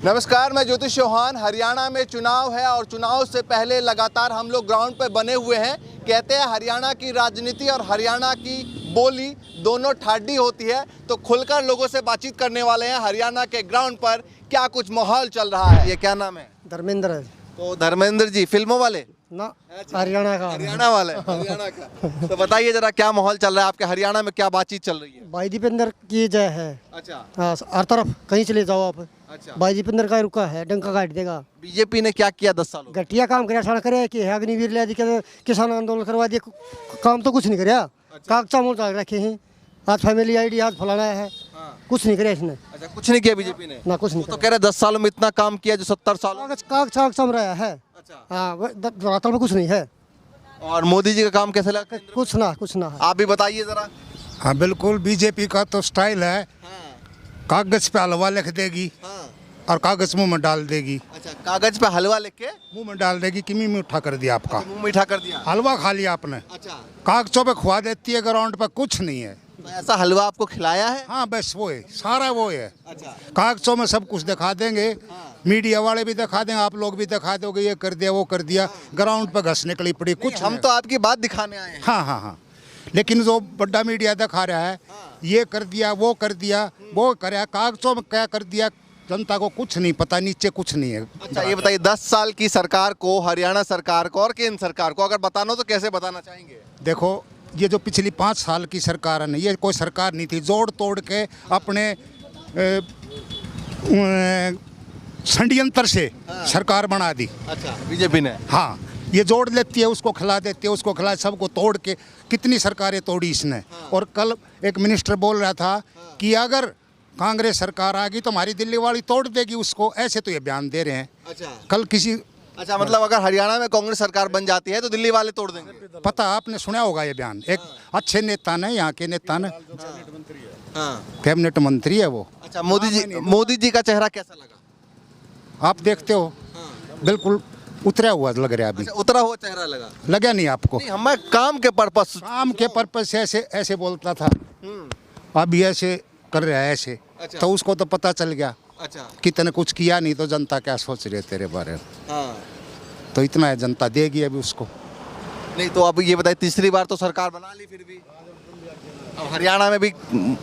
नमस्कार, मैं ज्योतिष चौहान। हरियाणा में चुनाव है और चुनाव से पहले लगातार हम लोग ग्राउंड पे बने हुए हैं। कहते हैं हरियाणा की राजनीति और हरियाणा की बोली दोनों ठाडी होती है, तो खुलकर लोगों से बातचीत करने वाले हैं हरियाणा के ग्राउंड पर क्या कुछ माहौल चल रहा है। ये क्या नाम है? धर्मेंद्र है। तो धर्मेंद्र जी फिल्मों वाले ना, हरियाणा का। हरियाणा वाले हरियाणा का। तो बताइए जरा क्या माहौल चल रहा है आपके हरियाणा में, क्या बातचीत चल रही है? भाई दीपेंद्र की जय है। अच्छा। हाँ, हर तरफ कहीं चले जाओ आप। अच्छा। भाई दीपेंद्र का रुका है, डंका काट देगा। बीजेपी ने क्या किया 10 सालों में? घटिया काम कराया, सड़क करे कि अग्निवीर ले दिया, किसान आंदोलन करवा दिया, काम तो कुछ नहीं कराया। कागजा मोल चाल रखे हैं, आज फैमिली आईडी, आज फलाना है। कुछ नहीं कराया इसने। अच्छा, कुछ नहीं किया बीजेपी ने? ना कुछ नहीं। तो कह रहे 10 सालों में इतना काम किया जो 70 सालों में। कागज चम रहा है। अच्छा। हाँ, धरातल में कुछ नहीं है। और मोदी जी का काम कैसे लगा? कुछ ना। आप भी बताइए जरा। हाँ बिल्कुल, बीजेपी का तो स्टाइल है, कागज पे हलवा लिख देगी और कागज मुंह में डाल देगी। अच्छा, कागज पे हलवा लिख के मुंह में डाल देगी कि मुंह मीठा कर दिया आपका। मुंह मीठा कर दिया। हलवा खा लिया आपने। अच्छा, कागजों पे खुआ देती है, ग्राउंड पे कुछ नहीं है। तो ऐसा हलवा आपको खिलाया है? हाँ बस वो है, सारा वो है। अच्छा। कागजों में सब कुछ दिखा देंगे, मीडिया वाले भी दिखा देंगे, आप लोग भी दिखा दोगे, ये कर दिया वो कर दिया। ग्राउंड पे घसने के लिए पड़ी कुछ। हम तो आपकी बात दिखाने आए हैं। हाँ, लेकिन जो बड़ा मीडिया दिखा रहा है, ये कर दिया वो कर दिया, वो कराया, कागजों में क्या कर दिया, जनता को कुछ नहीं पता, नीचे कुछ नहीं है। अच्छा, ये बताइए 10 साल की सरकार को, हरियाणा सरकार को और केंद्र सरकार को अगर बताना हो तो कैसे बताना चाहेंगे? देखो, ये जो पिछली 5 साल की सरकार है ना, ये कोई सरकार नहीं थी, जोड़ तोड़ के अपने षड्यंत्र से सरकार बना दी। अच्छा, बीजेपी ने? हाँ, ये जोड़ लेती है, उसको खिला देती है, उसको खिला, सबको तोड़ के कितनी सरकारें तोड़ी इसने। और कल एक मिनिस्टर बोल रहा था कि अगर कांग्रेस सरकार आ गई तो हमारी दिल्ली वाली तोड़ देगी उसको, ऐसे तो ये बयान दे रहे हैं। अच्छा। कल किसी, अच्छा, मतलब अगर हरियाणा में कांग्रेस सरकार बन जाती है तो दिल्ली वाले तोड़ देंगे? पता आपने सुना होगा ये बयान, एक अच्छे नेता ने, यहाँ के नेता ने, कैबिनेट मंत्री है वो। अच्छा, मोदी जी का चेहरा कैसा लगा? आप देखते हो, बिल्कुल उतरा हुआ लग रहा है अभी। अच्छा, उतरा हुआ चेहरा लगा नहीं आपको? नहीं, हमें काम के पर्पस से ऐसे बोलता था, अभी ऐसे कर रहा है ऐसे। अच्छा। तो उसको तो पता चल गया। अच्छा। कितने कुछ किया नहीं तो जनता क्या सोच रही है तेरे बारे में। तो इतना है, जनता देगी अभी उसको। नहीं तो अब ये बताइए, तीसरी बार तो सरकार बना ली, फिर भी अब हरियाणा में भी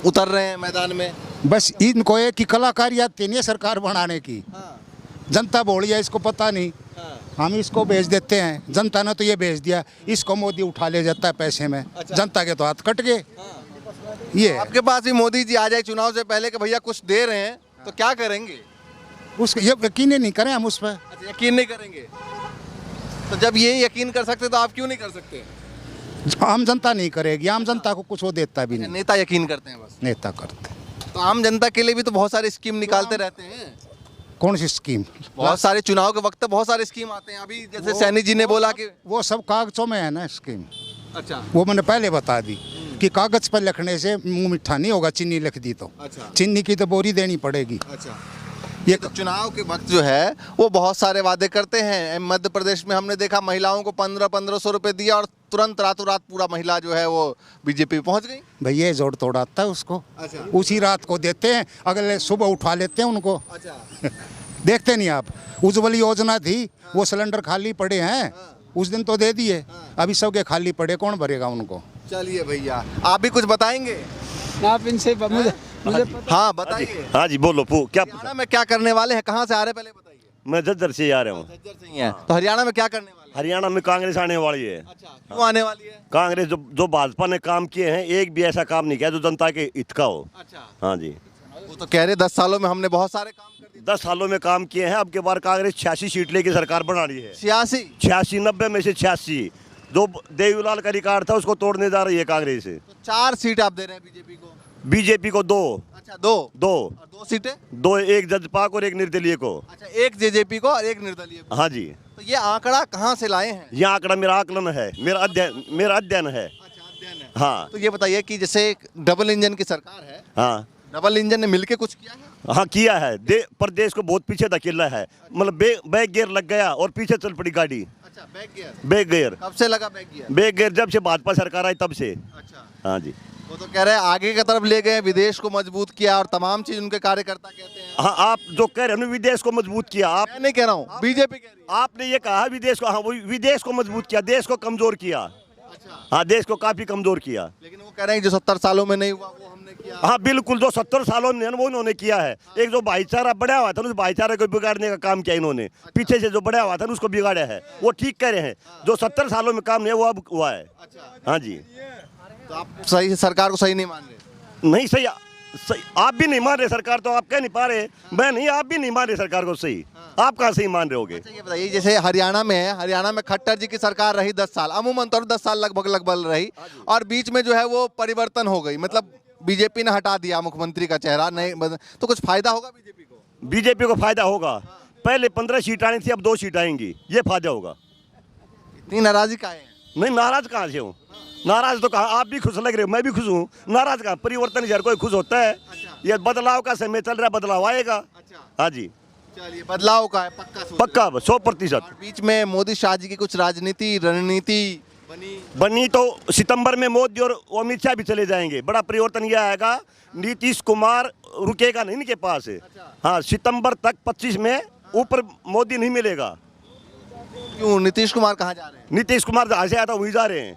उतर रहे हैं मैदान में। बस इनको एक ही कलाकारी आती नहीं है सरकार बनाने की। जनता बोली है, इसको पता नहीं, हम इसको भेज देते हैं। जनता ने तो ये भेज दिया, इसको मोदी उठा ले जाता है पैसे में। अच्छा। जनता के तो हाथ कट गए। ये आपके पास भी मोदी जी आ जाए चुनाव से पहले कि भैया कुछ दे रहे हैं तो क्या करेंगे? उसको ये यकीन नहीं करें हम उस पर। अच्छा, यकीन नहीं करेंगे? तो जब ये यकीन कर सकते तो आप क्यों नहीं कर सकते? आम जनता नहीं करेगी, आम जनता को कुछ वो देता भी नहीं। नेता यकीन करते हैं बस? नेता करते। तो आम जनता के लिए भी तो बहुत सारी स्कीम निकालते रहते हैं। कौन सी स्कीम? बहुत सारे चुनाव के वक्त बहुत सारे स्कीम आते हैं। अभी जैसे सैनी जी ने बोला कि वो सब कागजों में है ना स्कीम। अच्छा। वो मैंने पहले बता दी कि कागज पर लिखने से मुंह मीठा नहीं होगा, चीनी लिख दी तो। अच्छा। चीनी की तो बोरी देनी पड़ेगी। अच्छा। ये तो चुनाव के वक्त जो है वो बहुत सारे वादे करते हैं। मध्य प्रदेश में हमने देखा महिलाओं को 1500 रुपए दिया और तुरंत रातों रात पूरा महिला जो है वो बीजेपी पहुंच गई। भैया जोड़ तोड़ आता है उसको। अच्छा। उसी रात को देते हैं, अगले सुबह उठा लेते हैं उनको। अच्छा। देखते नहीं आप? उज्ज्वल योजना थी, वो सिलेंडर खाली पड़े हैं, उस दिन तो दे दिए, अभी सबके खाली पड़े, कौन भरेगा उनको? चलिए भैया, आप भी कुछ बताएंगे? आप इनसे मुझे हाँ बताइए। हाँ जी बोलो, क्या हरियाणा में क्या करने वाले हैं? कहाँ से आ रहे हैं पहले बताइए? मैं झज्जर से आ रहा हूँ। झज्जर से ही हैं। तो हरियाणा में क्या करने वाले हैं? हरियाणा में कांग्रेस आने वाली है। अच्छा, क्यों आने वाली है? कांग्रेस जो भाजपा ने काम किए हैं, एक भी ऐसा काम नहीं किया जो जनता के हित का हो। अच्छा। हाँ जी, वो तो कह रहे 10 सालों में हमने बहुत सारे काम कर दिए। 10 सालों में काम किए हैं। अब के बार कांग्रेस 86 सीट लेके सरकार बना रही है। 86? 90 में से 86। जो देवीलाल का रिकॉर्ड था उसको तोड़ने जा रही है कांग्रेस। तो 4 सीट आप दे रहे हैं बीजेपी को? बीजेपी को 2। अच्छा, 2 और 2 सीटें? 2, एक जजपाक और एक निर्दलीय को। अच्छा, एक जेजेपी को और एक निर्दलीय को। हाँ जी। तो ये आंकड़ा कहाँ से लाए हैं? यह आंकड़ा मेरा आकलन है, मेरा अध्ययन है। अच्छा, अध्ययन है। हाँ। तो ये बताइए कि जैसे एक डबल इंजन की सरकार है, हाँ, डबल इंजन ने मिलके कुछ किया है? हाँ किया है। प्रदेश को बहुत पीछे धकेला है। मतलब बैक गियर लग गया और पीछे चल पड़ी गाड़ी। अच्छा, बैक गियर? बैक गियर कब से लगा बैक गियर? बैक गियर जब से भाजपा सरकार आई तब से। अच्छा। हाँ जी। वो तो कह रहे हैं आगे की तरफ ले गए, विदेश को मजबूत किया और तमाम चीज उनके कार्यकर्ता कहते हैं। हाँ, आप जो कह रहे हो ना विदेश को मजबूत किया, आप मैं नहीं कह रहा हूँ, बीजेपी कह रही है। आपने ये कहा विदेश को, हाँ वो विदेश को मजबूत किया, देश को कमजोर किया। अच्छा, हाँ, देश को काफी कमजोर किया। लेकिन वो कह रहे हैं जो 70 सालों में नहीं हुआ वो हमने किया। हाँ बिल्कुल, जो 70 सालों में वो उन्होंने किया है। एक जो भाईचारा बढ़ा हुआ था ना, उस भाईचारे को बिगाड़ने का काम किया इन्होंने। पीछे से जो बढ़ा हुआ था ना उसको बिगाड़ा है, वो ठीक कह रहे हैं। जो 70 सालों में काम नहीं है वो अब हुआ है। हाँ जी, तो आप सही सरकार को सही नहीं मान रहे? नहीं सही, आप भी नहीं मान रहे सरकार, तो आप कह नहीं पा रहे। मैं नहीं, आप भी नहीं मान रहे सरकार को सही। आप कहाँ सही मान रहे होगे? अच्छा, ये बताइए जैसे हरियाणा में है, हरियाणा में खट्टर जी की सरकार रही 10 साल, अमूमन तौर 10 साल लगभग रही, और बीच में जो है वो परिवर्तन हो गई, मतलब बीजेपी ने हटा दिया मुख्यमंत्री का चेहरा, नहीं तो कुछ फायदा होगा बीजेपी को? बीजेपी को फायदा होगा। पहले 15 सीट आनी थी, अब 2 सीट आएंगी, ये फायदा होगा। इतनी नाराजगी काहे है? नहीं, नाराज कहाँ से हूँ? नाराज तो कहा, आप भी खुश लग रहे हो, मैं भी खुश हूँ। नाराज कहाँ? परिवर्तन हर कोई खुश होता है। ये बदलाव का समय चल रहा है, बदलाव आएगा। हाँ जी, चलिए, बदलाव का है पक्का सोच पक्का 100%। और बीच में मोदी शाह जी की कुछ राजनीति रणनीति बनी तो सितंबर में मोदी और अमित शाह भी चले जाएंगे। बड़ा परिवर्तन यह आएगा, नीतीश कुमार रुकेगा नहीं इनके पास। हाँ, सितंबर तक 25 में ऊपर मोदी नहीं मिलेगा। क्यों? नीतीश कुमार कहाँ जा रहे हैं? नीतीश कुमार जहाँ से आया था वहीं जा रहे हैं।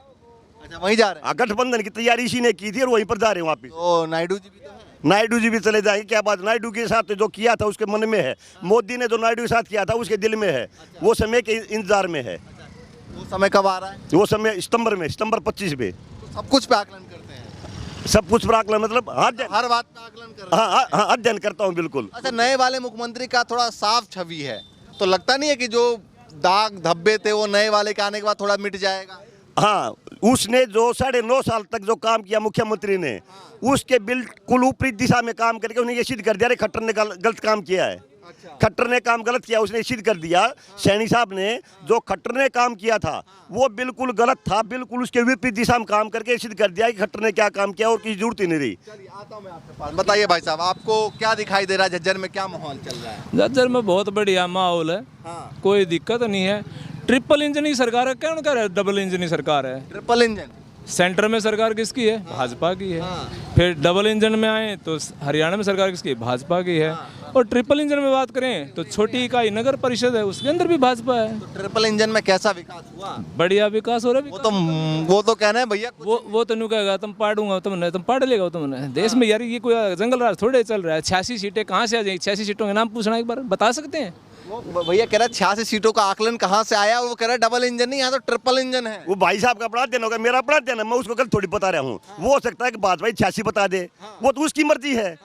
अच्छा, वहीं जा रहे हैं। गठबंधन की तैयारी इसी ने की थी और वहीं पर जा रहे हैं वापिस। तो नायडू जी भी तो हैं। नायडू जी भी चले जाएंगे। क्या बात, नायडू के साथ जो किया था उसके मन में है, मोदी ने जो नायडू के साथ किया था उसके दिल में है। वो समय के इंतजार में है। वो समय कब आ रहा है? वो समय सितंबर में, सितंबर 25 में। तो सब कुछ पे आकलन करते हैं, सब कुछ पर आकलन, मतलब हर बात पे आकलन कर रहे हैं। हाँ, अध्ययन करता हूँ बिल्कुल। अच्छा, नए वाले मुख्यमंत्री का थोड़ा साफ छवि है, तो लगता नहीं है कि जो दाग धब्बे थे वो नए वाले के आने के बाद थोड़ा मिट जाएगा? हाँ, उसने जो 9.5 साल तक जो काम किया मुख्यमंत्री ने, उसके बिल्कुल ऊपरी दिशा में काम करके उन्हें ये सिद्ध कर दिया खट्टर ने गलत काम किया है। खट्टर ने काम गलत किया, उसने सिद्ध कर दिया। सैनी साहब ने जो खट्टर ने काम किया था वो बिल्कुल गलत था, बिल्कुल उसके विपरीत दिशा में काम करके सिद्ध कर दिया कि खट्टर ने क्या काम किया और किसी जरूरत ही नहीं रही। चलिए, आता हूं मैं आपके पास। बताइए भाई साहब, आपको क्या दिखाई दे रहा है? झज्जर में क्या माहौल चल रहा है? झज्जर में बहुत बढ़िया माहौल है। हाँ। कोई दिक्कत नहीं है। ट्रिपल इंजन की सरकार है, कौन कह रहा है डबल इंजन की सरकार है? ट्रिपल इंजन सेंटर में सरकार किसकी है? भाजपा की है। फिर डबल इंजन में आए तो हरियाणा में सरकार किसकी है? भाजपा की है। और ट्रिपल इंजन में बात करें तो छोटी इकाई नगर परिषद है, उसके अंदर भी भाजपा है। तो ट्रिपल इंजन में कैसा विकास हुआ? बढ़िया विकास हो रहा है। वो तो कहना है भैया, वो तो नहीं कहेगा तुम पाड़ूंगा, तुम पाड़ लेगा तुमने। देश में यार ये कोई जंगल राज थोड़े चल रहा है। 86 सीटें कहाँ से आ जाएगी? 86 सीटों के नाम पूछना एक बार, बता सकते हैं? वो भैया कह रहा है 86 सीटों का आकलन कहाँ से आया? वो कह रहा है डबल इंजन नहीं, यहाँ तो ट्रिपल इंजन है। वो भाई साहब का अपना अध्ययन होगा, मेरा अपना अध्ययन है, मैं उसको गलत थोड़ी बता रहा हूँ। वो हो सकता है कि भाजपा 86 बता दे, वो तो उसकी मर्जी है।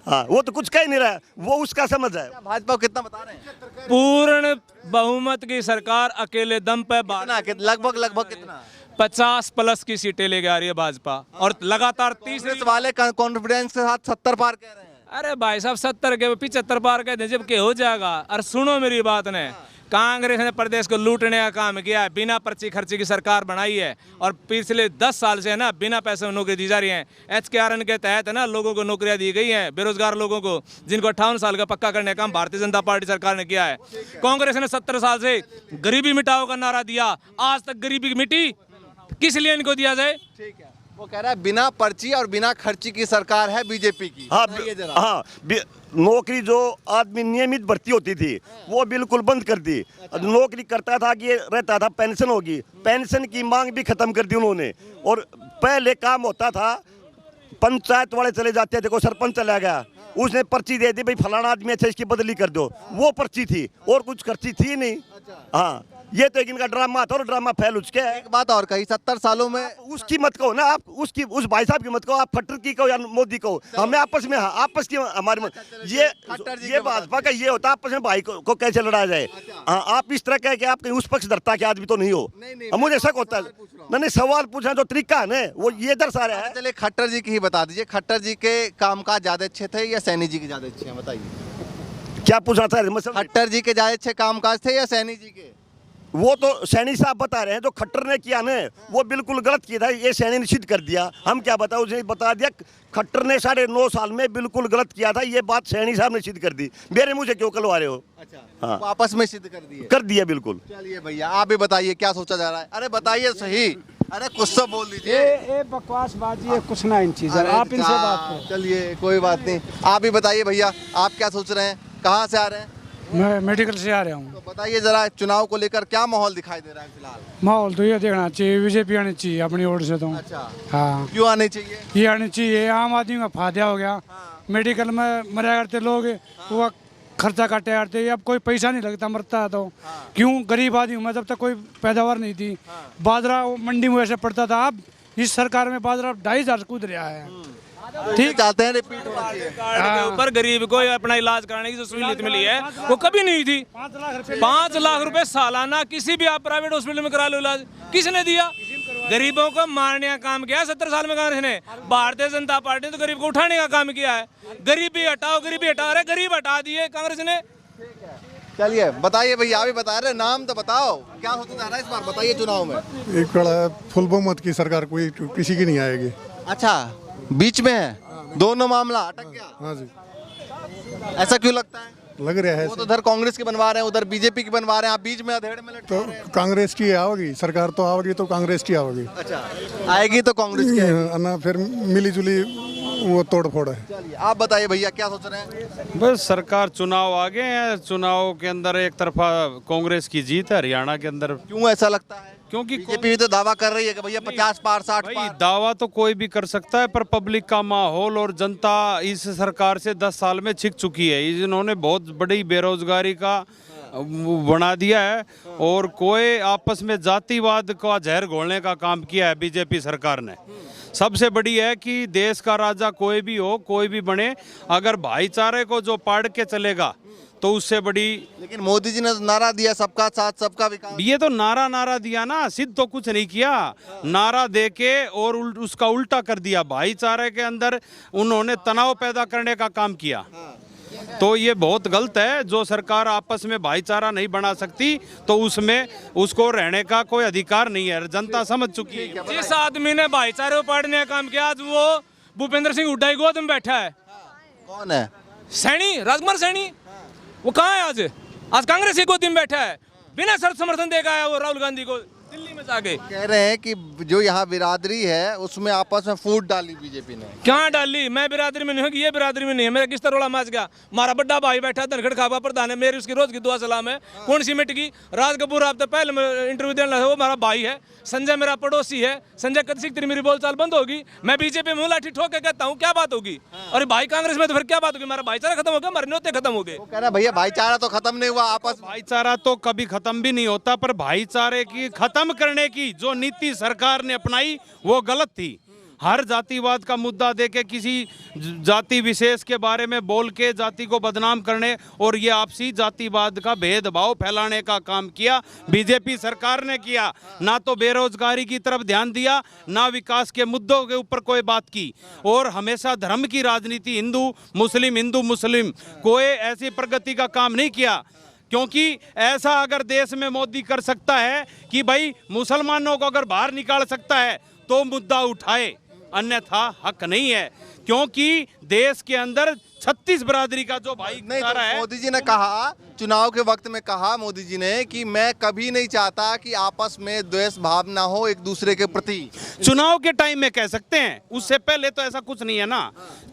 हाँ, वो तो कुछ कह नहीं रहा है, वो उसका समझ है। भाजपा को कितना बता रहे हैं? पूर्ण बहुमत की सरकार अकेले दम पे लगभग कितना? 50+ की सीटें लेके आ रही है भाजपा, और लगातार तीसरे कांग्रेस वाले कॉन्फिडेंस के साथ 70 पार कह रहे हैं। अरे भाई साहब 70 के 75 पार कहते हैं, जब के हो जाएगा। और सुनो मेरी बात ने, कांग्रेस ने प्रदेश को लूटने का काम किया है, बिना पर्ची खर्ची की सरकार बनाई है, और पिछले 10 साल से है ना बिना पैसे में नौकरी दी जा रही है। HKRN के तहत है ना लोगों को नौकरियां दी गई हैं, बेरोजगार लोगों को, जिनको 58 साल का पक्का करने का काम भारतीय जनता पार्टी सरकार ने किया है। कांग्रेस ने 70 साल से गरीबी मिटाओ का नारा दिया, आज तक गरीबी मिटी? किस लिए इनको दिया जाए? ठीक है, वो कह रहा है बिना पर्ची और बिना खर्ची की सरकार है बीजेपी की। हाँ, बताइए जरा। हाँ, नौकरी जो आदमी नियमित भर्ती होती थी वो बिल्कुल बंद कर दी। नौकरी करता था कि रहता था पेंशन होगी, पेंशन की मांग भी खत्म कर दी उन्होंने। और पहले काम होता था, पंचायत वाले चले जाते थे, कोई सरपंच चला गया, उसने पर्ची दे दी, भाई फलाना आदमी अच्छा इसकी बदली कर दो, वो पर्ची थी, और कुछ पर्ची थी नहीं। हाँ, ये तो एक इनका ड्रामा था, और ड्रामा फैल उसके है। एक बात और कही, 70 सालों में उसकी मत कहो ना आप, उसकी उस भाई साहब की मत कहो, आप खट्टर की कहो या मोदी कहो, हमें आपस में, हाँ, आपस की हमारे ये भाजपा का ये होता है आपस में भाई को कैसे लड़ाया जाए। हाँ, आप इस तरह कह के आप कहीं उस पक्ष धरता के आदमी तो नहीं हो। अब मुझे शक होता है, नहीं सवाल पूछना जो तरीका है ना वो ये दर्शा रहा है। चलिए खट्टर जी की ही बता दीजिए, खट्टर जी के कामकाज ज्यादा अच्छे थे या सैनी जी के ज्यादा अच्छे हैं? बताइए। क्या पूछना था? खट्टर जी के ज्यादा अच्छे कामकाज थे या सैनी जी के? वो तो सैनी साहब बता रहे हैं, जो खट्टर ने किया ना वो बिल्कुल गलत किया था, ये सैनी ने सिद्ध कर दिया। हम क्या बताओ, उसने बता दिया खट्टर ने 9.5 साल में बिल्कुल गलत किया था, ये बात सैनी साहब ने सिद्ध कर दी। मेरे मुझे क्यों कलवा रहे हो? अच्छा, हाँ, वो आपस में सिद्ध कर दिए। कर दिया बिल्कुल। चलिए भैया, आप भी बताइए क्या सोचा जा रहा है? अरे बताइए सही। अरे कुछ तो बोल दीजिए। ये बकवासबाजी है, कुछ ना इन चीज़ों, आप इनसे बात करें। चलिए कोई बात नहीं, आप ही बताइए भैया, आप क्या सोच रहे हैं, कहाँ से आ रहे हैं? मैं मेडिकल से आ रहा हूँ। तो बताइए जरा, चुनाव को लेकर क्या माहौल दिखाई दे रहा है फिलहाल? माहौल तो ये देखना चाहिए, बीजेपी आनी चाहिए अपनी ओर से तो। अच्छा, हाँ, क्यों आनी चाहिए? ये आनी चाहिए। आम आदमी का फायदा हो गया। मेडिकल में मरा करते लोग, वो खर्चा काटे करते, अब कोई पैसा नहीं लगता, मरता है तो क्यों? गरीब आदमी में जब तक कोई पैदावार नहीं थी, बाजरा मंडी में वैसे पड़ता था, अब इस सरकार में बाजरा 2,500 कूद रहा है। ठीक, चाहते हैं रिपीट होना चाहिए। कार्ड के ऊपर गरीब को अपना इलाज कराने की जो सहूलियत मिली है वो कभी नहीं थी। 5 लाख रुपए सालाना किसी भी आप प्राइवेट हॉस्पिटल में करा लो इलाज, किसने दिया? गरीबों को मारने का काम किया है 70 साल में कांग्रेस ने। भारतीय जनता पार्टी ने तो गरीब को उठाने का काम किया है। गरीबी हटाओ, गरीबी हटाओ, अरे गरीब हटा दिए कांग्रेस ने। चलिए बताइए भैया, अभी बता रहे, नाम तो बताओ, क्या होता जा रहा है इस बार, बताइए चुनाव में। एक बड़ा फुल बहुमत की सरकार कोई किसी की नहीं आएगी। अच्छा, बीच में है, दोनों मामला अटक गया। हाँ जी, ऐसा क्यों लगता है? लग रहा है वो तो उधर कांग्रेस की बनवा रहे हैं, उधर बीजेपी की बनवा रहे हैं, आप बीच में अधेड़ में लटका तो रहे हैं। कांग्रेस की आओगी सरकार, तो आओगी तो कांग्रेस की आओगी। अच्छा, आएगी तो कांग्रेस की आएगी। ना फिर मिली जुली वो तोड़ फोड़ है। चलिए आप बताइए भैया, क्या सोच रहे हैं? बस सरकार चुनाव आ गए हैं, चुनाव के अंदर एक तरफा कांग्रेस की जीत है हरियाणा के अंदर। क्यों ऐसा लगता है? क्योंकि बीजेपी भी तो दावा कर रही है कि भैया 50 पार 60 भाई पार। दावा तो कोई भी कर सकता है, पर पब्लिक का माहौल और जनता इस सरकार से 10 साल में छिक चुकी है। इन्होंने बहुत बड़ी बेरोजगारी का वो बना दिया है और कोई आपस में जातिवाद का जहर घोलने का काम किया है बीजेपी सरकार ने। सबसे बड़ी है कि देश का राजा कोई भी हो, कोई भी बने, अगर भाईचारे को जो पाड़ के चलेगा तो उससे बड़ी। लेकिन मोदी जी ने तो नारा दिया, सबका साथ सबका विकास। ये तो नारा दिया ना, सिद्ध तो कुछ नहीं किया। नारा देके और उसका उल्टा कर दिया। भाईचारे के अंदर उन्होंने तनाव पैदा करने का काम किया। तो ये बहुत गलत है। जो सरकार आपस में भाईचारा नहीं बना सकती तो उसमें उसको रहने का कोई अधिकार नहीं है। जनता समझ चुकी है। जिस आदमी ने भाईचारे को पाड़ने का काम किया, आज वो भूपेंद्र सिंह हुड्डा की गोद में बैठा है। कौन है? सैनी, राजकुमार सैनी, वो कहाँ है आज? आज कांग्रेस की गोदी में बैठा है, बिना शर्त समर्थन देगा है वो राहुल गांधी को दिल्ली में जाके। कह रहे हैं कि जो यहाँ बिरादरी है उसमें आपस में फूट डाली बीजेपी ने। क्या डाली? मैं बिरादरी में नहीं हूँ कि ये बिरादरी में नहीं है। मेरा किस तरह रोला मच गया। हमारा बड़ा भाई बैठा धनखड़ खाबा प्रधान है, मेरी उसकी रोज की दुआ सलाम है। कौन सी मिट की? राज कपूर आप तो पहले इंटरव्यू देने लगा, वो हमारा भाई है। संजय मेरा पड़ोसी है। संजय कद तेरी मेरी बोलचाल बंद होगी? मैं बीजेपी में लाठी ठोक के कहता हूँ, क्या बात होगी? और भाई कांग्रेस में तो फिर क्या बात होगी? हमारा भाईचारा खत्म हो गया, हमारे न्योते खत्म हो गए। वो कह रहा है भैया भाईचारा तो खत्म नहीं हुआ, आपस भाईचारा तो कभी खत्म भी नहीं होता, पर भाईचारे की खत्म करने की जो नीति सरकार ने अपनाई वो गलत थी। हर जातिवाद का मुद्दा देके किसी जाति विशेष के बारे में बोल के जाति को बदनाम करने और ये आपसी जातिवाद का भेदभाव फैलाने का काम किया बीजेपी सरकार ने किया। ना तो बेरोजगारी की तरफ ध्यान दिया, ना विकास के मुद्दों के ऊपर कोई बात की, और हमेशा धर्म की राजनीति, हिंदू मुस्लिम कोई ऐसी प्रगति का काम नहीं किया। क्योंकि ऐसा अगर देश में मोदी कर सकता है कि भाई मुसलमानों को अगर बाहर निकाल सकता है तो मुद्दा उठाए, अन्यथा हक नहीं है। क्योंकि देश के अंदर 36 बरादरी का जो भाईचारा है। मोदी जी ने कहा, चुनाव के वक्त में कहा मोदी जी ने कि मैं कभी नहीं चाहता कि आपस में द्वेष भावना हो एक दूसरे के प्रति। चुनाव के टाइम में कह सकते हैं, उससे पहले तो ऐसा कुछ नहीं है ना।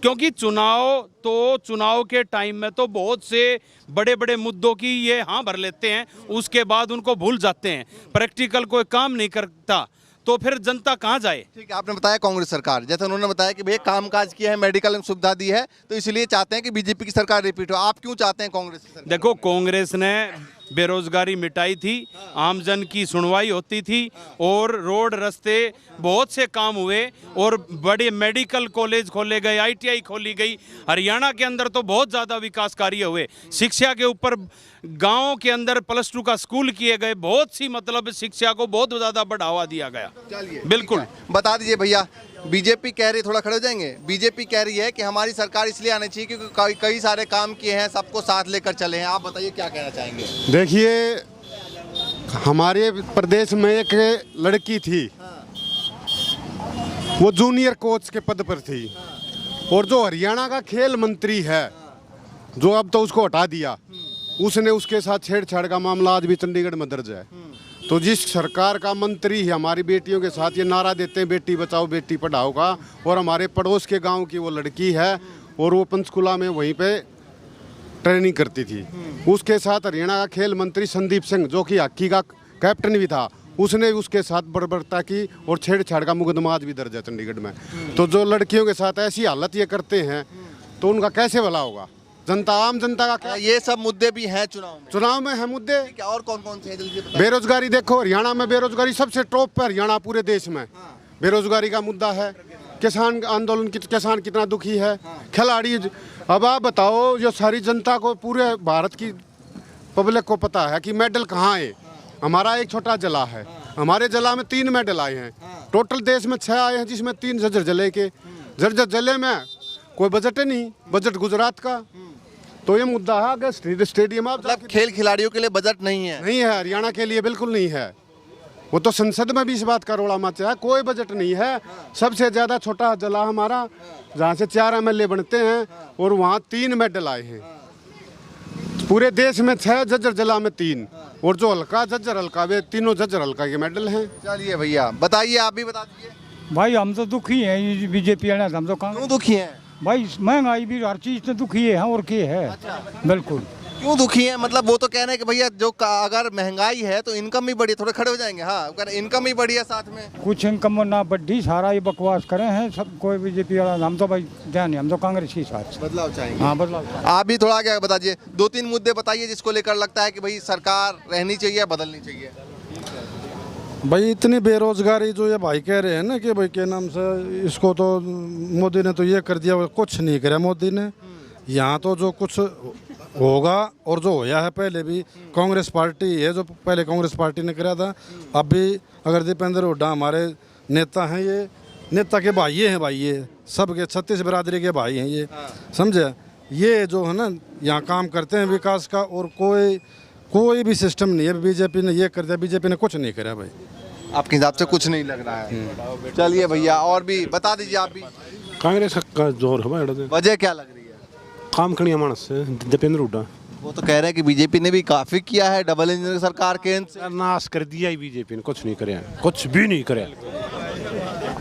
क्योंकि चुनाव के टाइम में तो बहुत से बड़े बड़े मुद्दों की ये हाँ भर लेते हैं, उसके बाद उनको भूल जाते हैं। प्रैक्टिकल कोई काम नहीं करता तो फिर जनता कहाँ जाए? ठीक है, आपने बताया कांग्रेस सरकार, जैसे उन्होंने बताया कि भैया कामकाज किया है, मेडिकल में सुविधा दी है, तो इसलिए चाहते हैं कि बीजेपी की सरकार रिपीट हो। आप क्यों चाहते हैं कांग्रेस की सरकार? देखो, कांग्रेस ने बेरोजगारी मिटाई थी, आमजन की सुनवाई होती थी और रोड रास्ते बहुत से काम हुए और बड़े मेडिकल कॉलेज खोले गए, ITI खोली गई। हरियाणा के अंदर तो बहुत ज़्यादा विकास कार्य हुए। शिक्षा के ऊपर गाँव के अंदर +2 का स्कूल किए गए, बहुत सी मतलब शिक्षा को बहुत ज़्यादा बढ़ावा दिया गया। चलिए बिल्कुल। बता दीजिए भैया, बीजेपी कह रही, थोड़ा खड़े हो जाएंगे, बीजेपी कह रही है कि हमारी सरकार इसलिए आनी चाहिए क्योंकि कई सारे काम किए हैं, सबको साथ लेकर चले हैं। आप बताइए क्या कहना चाहेंगे? देखिए, हमारे प्रदेश में एक लड़की थी, वो जूनियर कोच के पद पर थी, और जो हरियाणा का खेल मंत्री है, जो अब तो उसको हटा दिया, उसने उसके साथ छेड़छाड़ का मामला आज भी चंडीगढ़ में दर्ज है। तो जिस सरकार का मंत्री है हमारी बेटियों के साथ ये नारा देते हैं बेटी बचाओ बेटी पढ़ाओ का, और हमारे पड़ोस के गांव की वो लड़की है और वो पंचकुला में वहीं पे ट्रेनिंग करती थी, उसके साथ हरियाणा का खेल मंत्री संदीप सिंह जो कि हॉकी का कैप्टन भी था, उसने उसके साथ बर्बरता की और छेड़छाड़ का मुकदमा आज भी दर्ज है चंडीगढ़ में। तो जो लड़कियों के साथ ऐसी हालत ये करते हैं तो उनका कैसे भला होगा? जनता, आम जनता का क्या? ये सब मुद्दे भी हैं चुनाव में है मुद्दे। क्या और कौन कौन से हैं जल्दी बताइए। बेरोजगारी देखो, हरियाणा में बेरोजगारी सबसे टॉप पे, हरियाणा पूरे देश में बेरोजगारी का मुद्दा है। किसान आंदोलन की, किसान कितना दुखी है, खिलाड़ी। अब आप बताओ, जो सारी जनता को, पूरे भारत की पब्लिक को पता है कि मेडल कहाँ है। हमारा एक छोटा जिला है, हमारे जिला में 3 मेडल आए हैं, टोटल देश में 6 आए हैं, जिसमें 3 झज्जर जिले के। झज्जर जिले में कोई बजट नहीं, बजट गुजरात का। तो ये मुद्दा है कि स्टेडियम, मतलब खेल खिलाड़ियों के लिए बजट नहीं है? नहीं है, हरियाणा के लिए बिल्कुल नहीं है। वो तो संसद में भी इस बात का रोड़ा मचा है, कोई बजट नहीं है। सबसे ज्यादा छोटा जिला हमारा, जहाँ से 4 MLA बनते हैं, और वहाँ 3 मेडल आए हैं। पूरे देश में 6, झज्जर जिला में 3, और जो हल्का झज्जर हल्का, वे तीनों झज्जर हल्का के मेडल हैं। चलिए भैया बताइए, आप भी बता दीजिए। भाई हम तो दुखी हैं बीजेपी वाले, हम तो क्यों दुखी हैं? भाई महंगाई भी हर चीज से दुखी है और क्या है। बिल्कुल। क्यों दुखी है? मतलब वो तो कह रहे हैं कि भैया जो अगर महंगाई है तो इनकम भी बढ़ी, थोड़े खड़े हो जाएंगे। हाँ, अगर इनकम भी बढ़ी है साथ में, कुछ इनकम ना बढ़ी, सारा ये बकवास करे हैं सब। कोई बीजेपी वाला, हम तो भाई ध्यान नहीं, हम तो कांग्रेस के साथ बदलाव चाहेंगे। हाँ, बदलाव। आप भी थोड़ा आगे बताइए, 2-3 मुद्दे बताइए जिसको लेकर लगता है कि भाई सरकार रहनी चाहिए, बदलनी चाहिए। भाई इतनी बेरोजगारी जो ये भाई कह रहे हैं ना कि भाई के नाम से, इसको तो मोदी ने तो ये कर दिया, कुछ नहीं करा मोदी ने। यहाँ तो जो कुछ होगा और जो होया है, पहले भी कांग्रेस पार्टी है, जो पहले कांग्रेस पार्टी ने करा था। अब भी अगर दीपेंद्र हुड्डा हमारे नेता हैं, ये नेता के भाई हैं, भाई ये सबके 36 बिरादरी के भाई हैं, ये समझे। ये जो है ना यहाँ काम करते हैं विकास का, और कोई भी सिस्टम नहीं है। बीजेपी ने ये कर दिया, बीजेपी ने कुछ नहीं करा भाई। आपके हिसाब से कुछ नहीं लग रहा है? चलिए भैया, और भी बता दीजिए आप भी। कांग्रेस का जोर है भाई, वजह क्या लग रही है? काम करनी मानस से दीपेंद्र हुड्डा। वो तो कह रहे हैं कि बीजेपी ने भी काफी किया है, डबल इंजन सरकार के नाश कर दिया ही बीजेपी ने, कुछ नहीं करे, कुछ भी नहीं करे,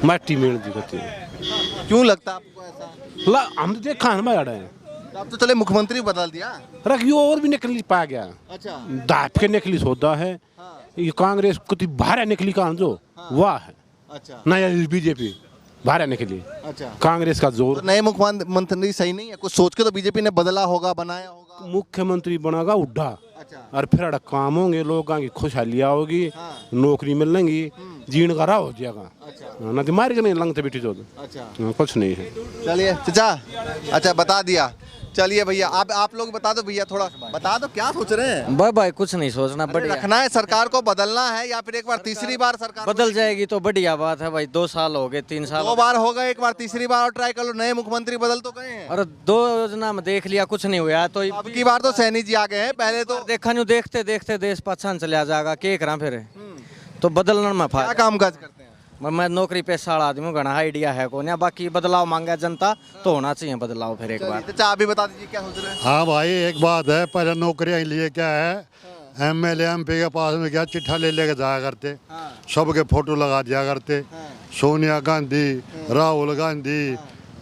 माटी मेल दी करती है। क्यों लगता है आपको ऐसा? हम तो देखा है ना भाई, अब तो चले मुख्यमंत्री बदल दिया, रखियो और भी निकली पा गया। अच्छा, दाप के निकली सोदा है। ये कांग्रेस कुछ बाहर निकली का जो वाह है। अच्छा, नया बीजेपी बाहर निकली। अच्छा, कांग्रेस का जोर। तो नए मुख्यमंत्री सही नहीं है? कुछ सोच के तो बीजेपी ने बदला होगा, बनाया होगा। मुख्यमंत्री बनागा हुड्डा। अच्छा, और फिर काम होंगे, लोगों की खुशहालियाँ होगी, नौकरी मिलेंगी, जीण का राह हो जाएगा। ना तो मारी नहीं लंगते बेटी जो। अच्छा, कुछ नहीं है। चलिए चाचा, अच्छा बता दिया। चलिए भैया, आप लोग बता दो भैया, थोड़ा बता दो क्या सोच रहे हैं? भाई कुछ नहीं सोचना, बढ़िया रखना है, सरकार को बदलना है, या फिर एक बार तीसरी बार सरकार बदल जाएगी तो बढ़िया बात है भाई। 2 साल हो गए, 3 साल, 2 बार होगा, एक बार तीसरी बार और ट्राई कर लो। नए मुख्यमंत्री बदल तो गए हैं, और 2 योजना में देख लिया, कुछ नहीं हुआ। तो अब की बार तो सैनी जी आ गए हैं, पहले तो देखा नहीं, देखते देखते देश पहचान चला जाएगा, के करा फिर। तो बदलना में क्या काम काज करते हैं? मैं नौकरी पेशा वाला आदमी हूँ, घना आइडिया है को नहीं। बाकी बदलाव मांगा जनता तो होना चाहिए बदलाव फिर एक बार। अच्छा, आप भी बता दीजिए क्या सोच रहे हैं? हाँ भाई, एक बात है, पहले नौकरियाँ लिए क्या है, MLA MP के पास में क्या चिट्ठा ले लेके जाया करते, सबके फोटो लगा दिया करते। सोनिया गांधी, राहुल गांधी,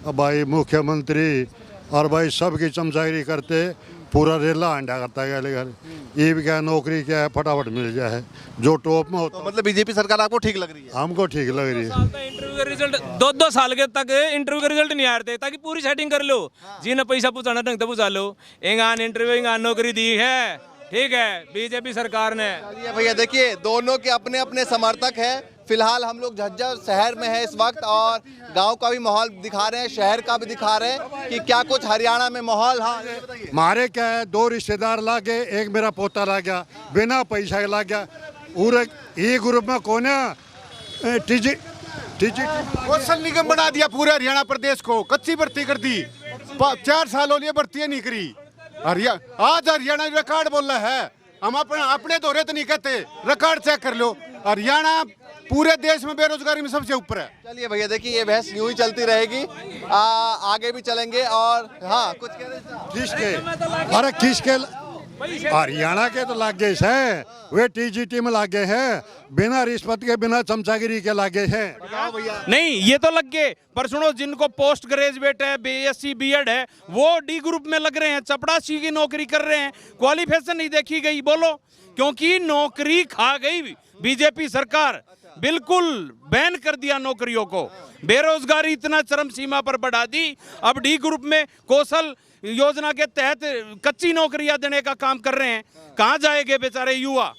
भाई मुख्यमंत्री, और भाई सबकी चमचागिरी करते, पूरा रेला अंडा करता है घर। ये भी क्या नौकरी क्या है, फटाफट मिल जाए जो टॉप में होता। तो मतलब बीजेपी सरकार आपको ठीक लग रही है? हमको ठीक लग रही है। इंटरव्यू का रिजल्ट 2-2 साल के तक इंटरव्यू का रिजल्ट नहीं आ रहे थे, ताकि पूरी सेटिंग कर लो। जिन्हें पैसा पूछाना ढंग से पूछा लो। इंगान इंटरव्यू, इंगान नौकरी दी है, ठीक है, बीजेपी सरकार ने। भैया देखिए, दोनों के अपने अपने समर्थक है। फिलहाल हम लोग झज्जर शहर में है इस वक्त, और गांव का भी माहौल दिखा रहे हैं, शहर का भी दिखा रहे हैं कि क्या कुछ हरियाणा में माहौल। हाँ, मारे क्या है, 2 रिश्तेदार ला के, एक मेरा पोता ला गया, बिना पैसा के ला गया। और ये ग्रुप में कौन है, कौशल निगम बना दिया पूरे हरियाणा प्रदेश को, कच्ची भर्ती कर दी। 4 साल हो लिए भर्ती नहीं करी। आज हरियाणा रिकॉर्ड बोल रहा है, हम अपने दौरे तो नहीं कहते, रिकॉर्ड चेक कर लो। हरियाणा पूरे देश में बेरोजगारी में सबसे ऊपर है। चलिए भैया देखिए, ये बहस यूं ही चलती रहेगी, आगे भी चलेंगे। और हाँ, कुछ कह रहे किसके, अरे हरियाणा के तो लागे हैं, वे टीजीटी में लागे हैं, बिना रिश्वत के बिना चमचागिरी के लागे हैं। नहीं ये तो लग गए, पर सुनो जिनको पोस्ट ग्रेजुएट है, बीएससी बीएड है, वो डी ग्रुप में लग रहे हैं, चपड़ासी की नौकरी कर रहे हैं, क्वालिफिकेशन नहीं देखी गई। बोलो, क्योंकि नौकरी खा गई बीजेपी सरकार, बिल्कुल बैन कर दिया नौकरियों को, बेरोजगारी इतना चरम सीमा पर बढ़ा दी। अब डी ग्रुप में कौशल योजना के तहत कच्ची नौकरियां देने का काम कर रहे हैं, कहाँ जाएंगे बेचारे युवा।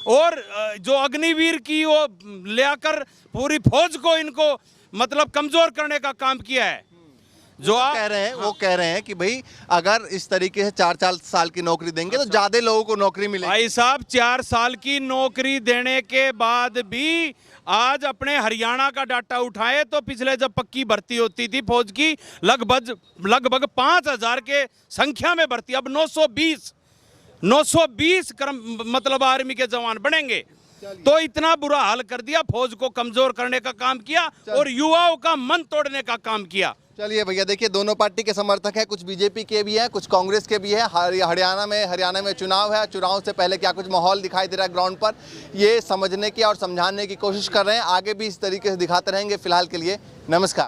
और जो अग्निवीर की वो लेकर पूरी फौज को इनको मतलब कमजोर करने का काम किया है। जो आप कह रहे हैं, वो कह रहे हैं कि भाई अगर इस तरीके से 4 साल की नौकरी देंगे तो ज्यादा लोगों को नौकरी मिलेगी। भाई साहब 4 साल की नौकरी देने के बाद भी आज अपने हरियाणा का डाटा उठाए तो पिछले जब पक्की भर्ती होती थी फौज की लगभग 5000 के संख्या में भर्ती, अब 920 मतलब आर्मी के जवान बनेंगे। तो इतना बुरा हाल कर दिया, फौज को कमजोर करने का काम किया और युवाओं का मन तोड़ने का काम किया। चलिए भैया, देखिए दोनों पार्टी के समर्थक हैं, कुछ बीजेपी के भी हैं, कुछ कांग्रेस के भी हैं। हरियाणा में चुनाव है, चुनाव से पहले क्या कुछ माहौल दिखाई दे रहा है ग्राउंड पर, ये समझने की और समझाने की कोशिश कर रहे हैं। आगे भी इस तरीके से दिखाते रहेंगे। फिलहाल के लिए नमस्कार।